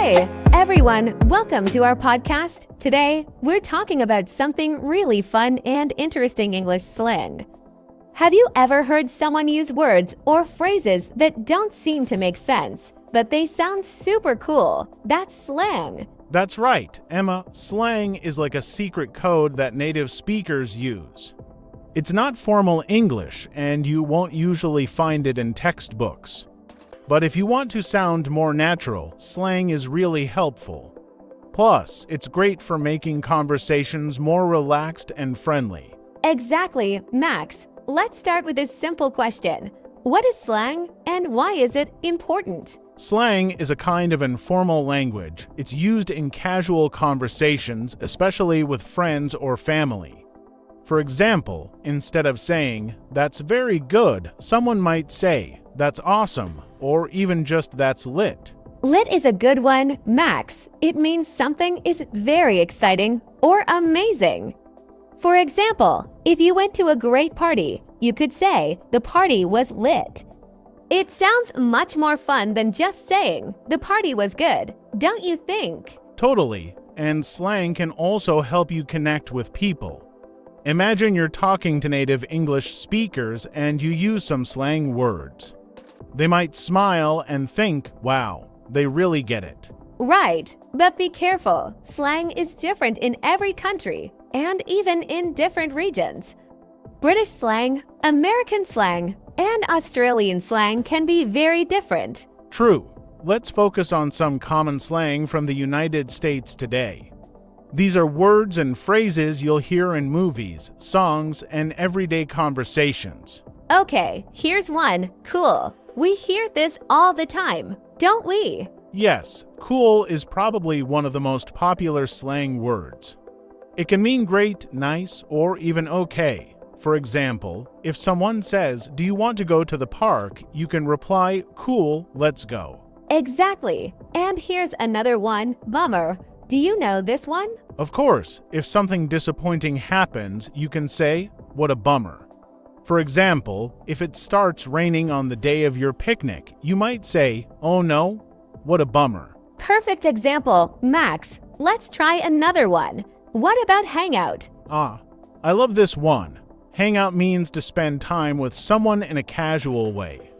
Hey, everyone, welcome to our podcast. Today, we're talking about something really fun and interesting English slang. Have you ever heard someone use words or phrases that don't seem to make sense, but they sound super cool? That's slang. That's right, Emma. Slang is like a secret code that native speakers use. It's not formal English, and you won't usually find it in textbooks. But if you want to sound more natural, slang is really helpful. Plus, it's great for making conversations more relaxed and friendly. Exactly, Max. Let's start with this simple question. What is slang, and why is it important? Slang is a kind of informal language. It's used in casual conversations, especially with friends or family. For example, instead of saying, "That's very good," someone might say, "That's awesome," or even just "That's lit." Lit is a good one, Max. It means something is very exciting or amazing. For example, if you went to a great party, you could say, "The party was lit." It sounds much more fun than just saying, "The party was good," don't you think? Totally, and slang can also help you connect with people. Imagine you're talking to native English speakers and you use some slang words. They might smile and think, "Wow, they really get it." Right, but be careful. Slang is different in every country and even in different regions. British slang, American slang, and Australian slang can be very different. True. Let's focus on some common slang from the United States today. These are words and phrases you'll hear in movies, songs, and everyday conversations. Okay, here's one. Cool. We hear this all the time, don't we? Yes, cool is probably one of the most popular slang words. It can mean great, nice, or even okay. For example, if someone says, "Do you want to go to the park?" you can reply, "Cool, let's go." Exactly. And here's another one. Bummer. Do you know this one? Of course, if something disappointing happens, you can say, "What a bummer." For example, if it starts raining on the day of your picnic, you might say, "Oh no, what a bummer." Perfect example, Max. Let's try another one. What about hangout? I love this one. Hangout means to spend time with someone in a casual way.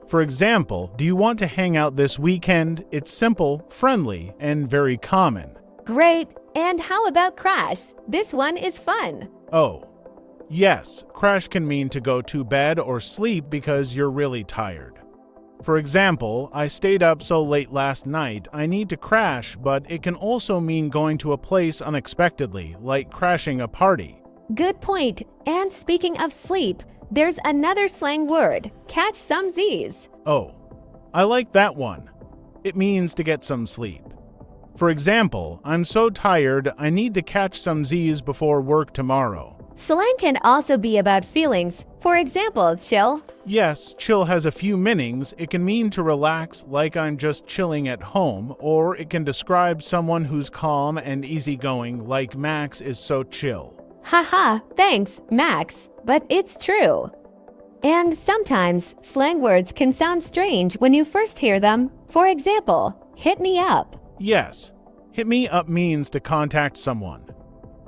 For example, "Do you want to hang out this weekend?" It's simple, friendly, and very common. Great. And how about crash? This one is fun. Oh, yes, crash can mean to go to bed or sleep because you're really tired. For example, "I stayed up so late last night, I need to crash," but it can also mean going to a place unexpectedly, like crashing a party. Good point. And speaking of sleep, there's another slang word, catch some Z's. Oh, I like that one. It means to get some sleep. For example, "I'm so tired, I need to catch some Z's before work tomorrow." Slang can also be about feelings. For example, chill. Yes, chill has a few meanings. It can mean to relax, like "I'm just chilling at home," or it can describe someone who's calm and easygoing, like "Max is so chill." Haha, thanks, Max. But it's true. And sometimes slang words can sound strange when you first hear them. For example, hit me up. Yes, hit me up means to contact someone.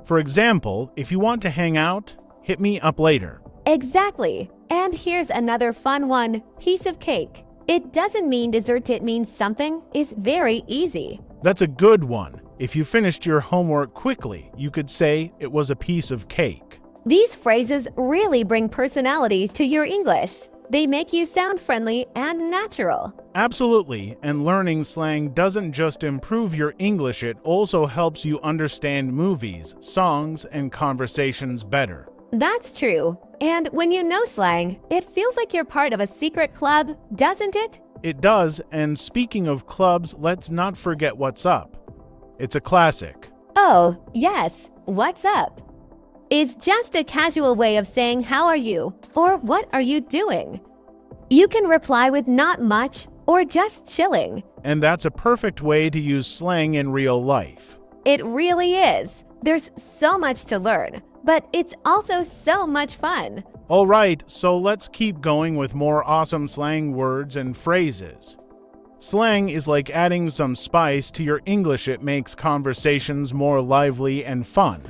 For example, if you want to hang out, hit me up later. Exactly. And here's another fun one, piece of cake. It doesn't mean dessert, it means something is very easy. That's a good one. If you finished your homework quickly, you could say, "It was a piece of cake." These phrases really bring personality to your English. They make you sound friendly and natural. Absolutely, and learning slang doesn't just improve your English, it also helps you understand movies, songs, and conversations better. That's true. And when you know slang, it feels like you're part of a secret club, doesn't it? It does, and speaking of clubs, let's not forget "What's up." It's a classic. Oh, yes. What's up? It's just a casual way of saying how are you or what are you doing. You can reply with not much or just chilling. And that's a perfect way to use slang in real life. It really is. There's so much to learn, but it's also so much fun. All right, so let's keep going with more awesome slang words and phrases. Slang is like adding some spice to your English. It makes conversations more lively and fun.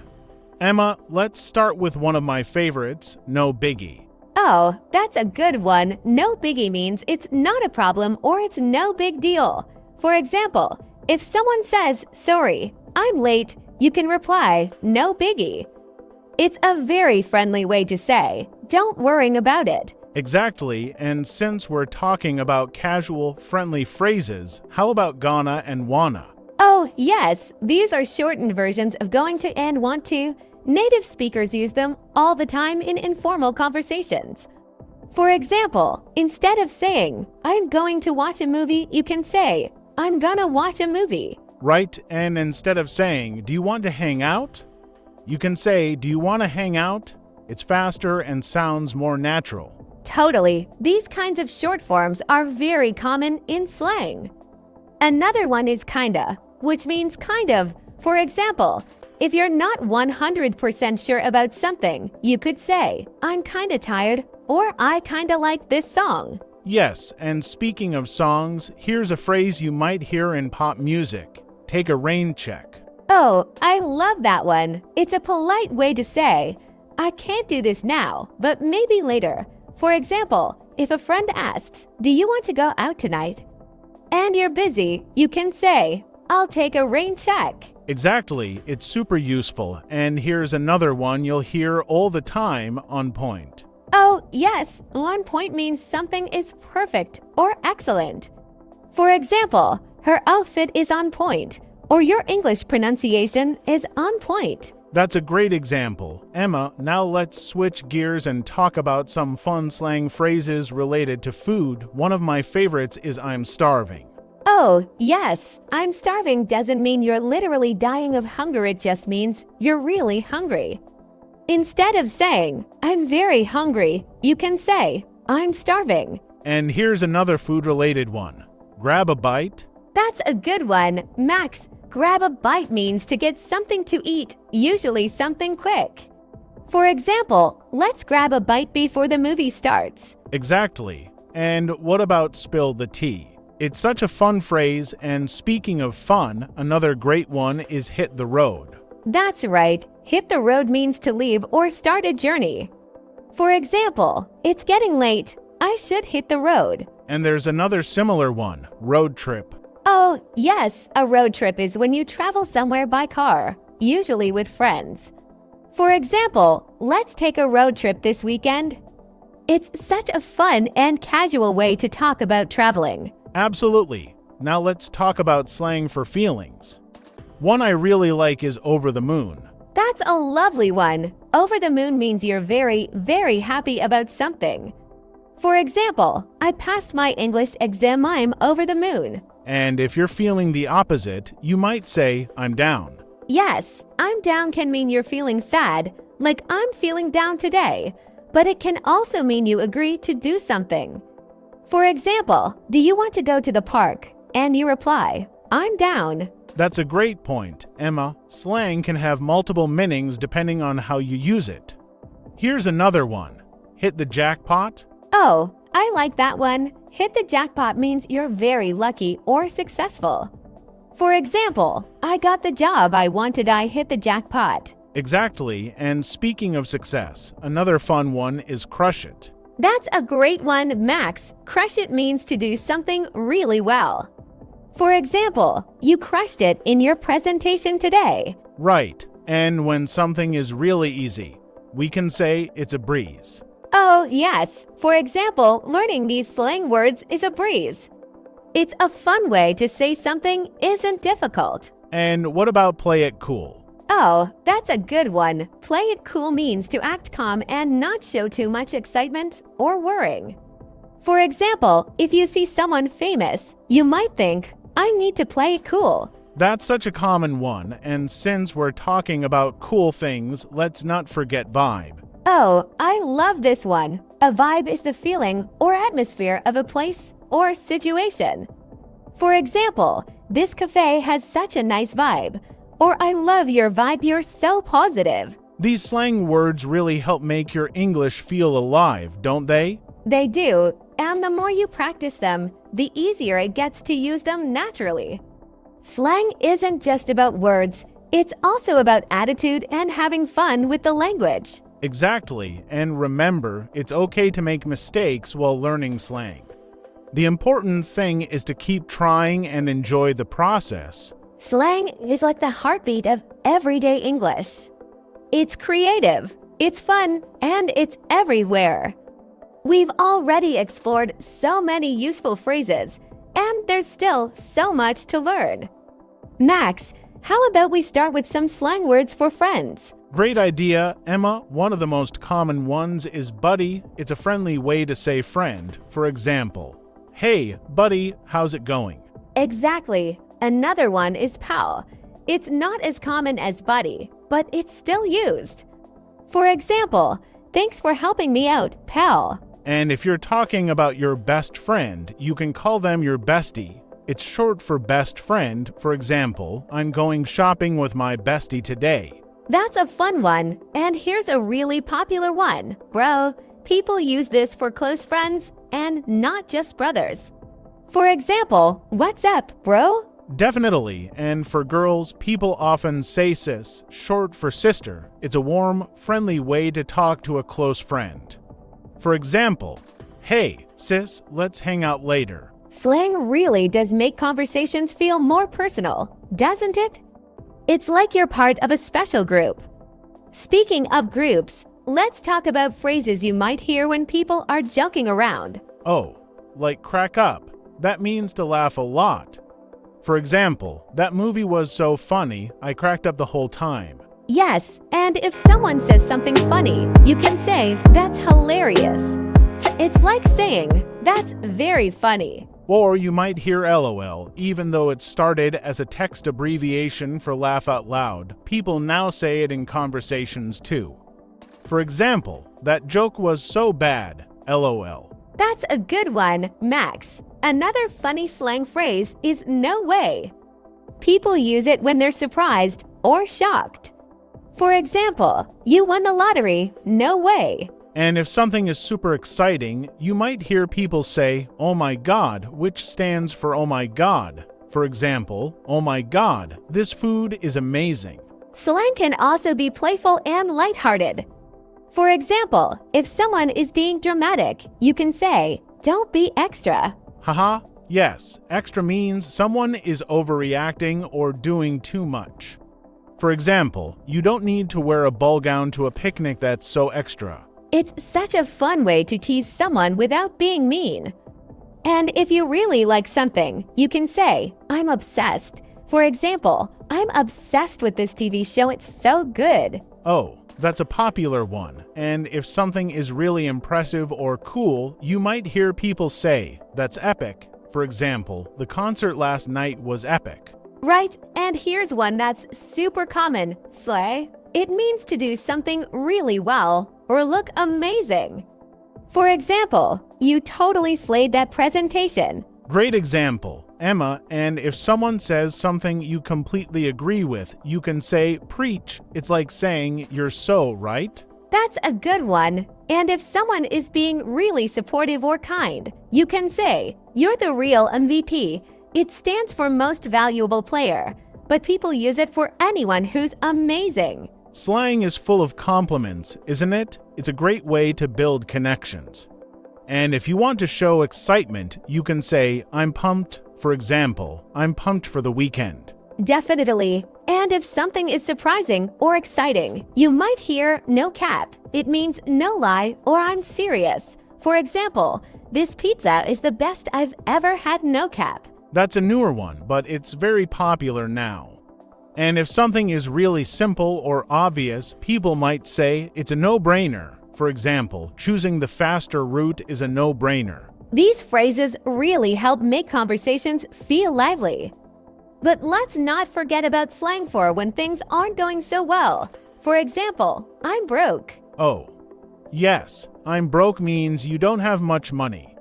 Emma, let's start with one of my favorites, no biggie. Oh, that's a good one. No biggie means it's not a problem or it's no big deal. For example, if someone says, "Sorry, I'm late," you can reply, "No biggie." It's a very friendly way to say, "Don't worry about it." Exactly, and since we're talking about casual, friendly phrases, how about gonna and wanna? Oh, yes, these are shortened versions of going to and want to. Native speakers use them all the time in informal conversations. For example, instead of saying, "I'm going to watch a movie," you can say, "I'm gonna watch a movie." Right, and instead of saying, "Do you want to hang out?" you can say, "Do you want to hang out?" It's faster and sounds more natural. Totally. These kinds of short forms are very common in slang. Another one is kinda, which means kind of. For example, if you're not 100% sure about something, you could say, "I'm kinda tired," or "I kinda like this song." Yes, and speaking of songs, here's a phrase you might hear in pop music. Take a rain check. Oh, I love that one. It's a polite way to say, "I can't do this now, but maybe later." For example, if a friend asks, "Do you want to go out tonight?" and you're busy, you can say, "I'll take a rain check." Exactly, it's super useful. And here's another one you'll hear all the time, on point. Oh, yes, on point means something is perfect or excellent. For example, her outfit is on point, or your English pronunciation is on point. That's a great example. Emma, now let's switch gears and talk about some fun slang phrases related to food. One of my favorites is "I'm starving." Oh, yes, "I'm starving" doesn't mean you're literally dying of hunger, it just means you're really hungry. Instead of saying, "I'm very hungry," you can say, "I'm starving." And here's another food-related one. Grab a bite. That's a good one, Max. Grab a bite means to get something to eat, usually something quick. For example, let's grab a bite before the movie starts. Exactly. And what about spill the tea? It's such a fun phrase, and speaking of fun, another great one is hit the road. That's right. Hit the road means to leave or start a journey. For example, "It's getting late. I should hit the road." And there's another similar one, road trip. Oh, yes, a road trip is when you travel somewhere by car, usually with friends. For example, "Let's take a road trip this weekend." It's such a fun and casual way to talk about traveling. Absolutely. Now let's talk about slang for feelings. One I really like is "over the moon." That's a lovely one. Over the moon means you're very, very happy about something. For example, "I passed my English exam. I'm over the moon." And if you're feeling the opposite, you might say, "I'm down." Yes, "I'm down" can mean you're feeling sad, like "I'm feeling down today," but it can also mean you agree to do something. For example, "Do you want to go to the park?" and you reply, "I'm down." That's a great point, Emma. Slang can have multiple meanings depending on how you use it. Here's another one. Hit the jackpot. Oh, I like that one. Hit the jackpot means you're very lucky or successful. For example, "I got the job I wanted. I hit the jackpot." Exactly, and speaking of success, another fun one is crush it. That's a great one, Max. Crush it means to do something really well. For example, "You crushed it in your presentation today." Right, and when something is really easy, we can say it's a breeze. Oh, yes. For example, learning these slang words is a breeze. It's a fun way to say something isn't difficult. And what about play it cool? Oh, that's a good one. Play it cool means to act calm and not show too much excitement or worrying. For example, if you see someone famous, you might think, "I need to play it cool." That's such a common one, and since we're talking about cool things, let's not forget vibe. Oh, I love this one. A vibe is the feeling or atmosphere of a place or situation. For example, "This cafe has such a nice vibe," or "I love your vibe, you're so positive." These slang words really help make your English feel alive, don't they? They do, and the more you practice them, the easier it gets to use them naturally. Slang isn't just about words, it's also about attitude and having fun with the language. Exactly, and remember, it's okay to make mistakes while learning slang. The important thing is to keep trying and enjoy the process. Slang is like the heartbeat of everyday English. It's creative, it's fun, and it's everywhere. We've already explored so many useful phrases, and there's still so much to learn. Max, how about we start with some slang words for friends? Great idea, Emma. One of the most common ones is buddy. It's a friendly way to say friend. For example, hey, buddy, how's it going? Exactly. Another one is pal. It's not as common as buddy, but it's still used. For example, thanks for helping me out, pal. And if you're talking about your best friend, you can call them your bestie. It's short for best friend. For example, I'm going shopping with my bestie today. That's a fun one, and here's a really popular one, bro. People use this for close friends and not just brothers. For example, what's up, bro? Definitely, and for girls, people often say sis, short for sister. It's a warm, friendly way to talk to a close friend. For example, hey, sis, let's hang out later. Slang really does make conversations feel more personal, doesn't it? It's like you're part of a special group. Speaking of groups, let's talk about phrases you might hear when people are joking around. Oh, like crack up. That means to laugh a lot. For example, that movie was so funny, I cracked up the whole time. Yes, and if someone says something funny, you can say, that's hilarious. It's like saying, that's very funny. Or you might hear LOL, even though it started as a text abbreviation for laugh out loud. People now say it in conversations too. For example, that joke was so bad, LOL. That's a good one, Max. Another funny slang phrase is no way. People use it when they're surprised or shocked. For example, you won the lottery, no way. And if something is super exciting, you might hear people say, oh my god, which stands for oh my god. For example, oh my god, this food is amazing. Slang can also be playful and lighthearted. For example, if someone is being dramatic, you can say, don't be extra. Haha, yes, extra means someone is overreacting or doing too much. For example, you don't need to wear a ball gown to a picnic that's so extra. It's such a fun way to tease someone without being mean. And if you really like something, you can say, I'm obsessed. For example, I'm obsessed with this TV show, it's so good. Oh, that's a popular one. And if something is really impressive or cool, you might hear people say, that's epic. For example, the concert last night was epic. Right, and here's one that's super common, slay. It means to do something really well or look amazing. For example, you totally slayed that presentation. Great example, Emma, and if someone says something you completely agree with, you can say, preach. It's like saying, you're so right. That's a good one. And if someone is being really supportive or kind, you can say, you're the real MVP. It stands for most valuable player, but people use it for anyone who's amazing. Slang is full of compliments, isn't it? It's a great way to build connections. And if you want to show excitement, you can say, I'm pumped. For example, I'm pumped for the weekend. Definitely. And if something is surprising or exciting, you might hear no cap. It means no lie or I'm serious. For example, this pizza is the best I've ever had, no cap. That's a newer one, but it's very popular now. And if something is really simple or obvious, people might say it's a no-brainer. For example, choosing the faster route is a no-brainer. These phrases really help make conversations feel lively. But let's not forget about slang for when things aren't going so well. For example, I'm broke. Oh, yes, I'm broke means you don't have much money.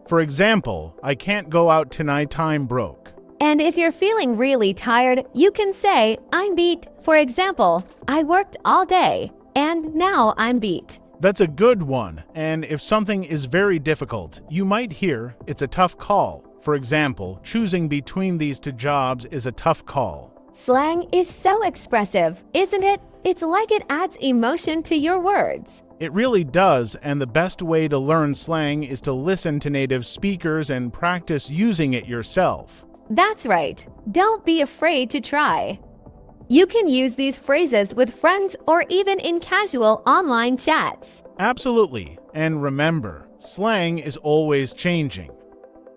For example, I can't go out tonight, I'm broke. And if you're feeling really tired, you can say, I'm beat. For example, I worked all day, and now I'm beat. That's a good one, and if something is very difficult, you might hear, "It's a tough call." For example, choosing between these two jobs is a tough call. Slang is so expressive, isn't it? It's like it adds emotion to your words. It really does, and the best way to learn slang is to listen to native speakers and practice using it yourself. That's right. Don't be afraid to try. You can use these phrases with friends or even in casual online chats. Absolutely, and remember, slang is always changing.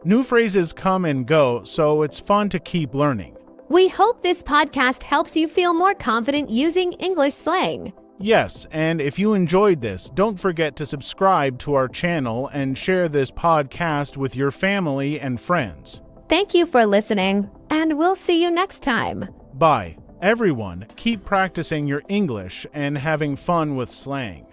New phrases come and go, so it's fun to keep learning. We hope this podcast helps you feel more confident using English slang. Yes, and if you enjoyed this, don't forget to subscribe to our channel and share this podcast with your family and friends. Thank you for listening, and we'll see you next time. Bye. Everyone, keep practicing your English and having fun with slang.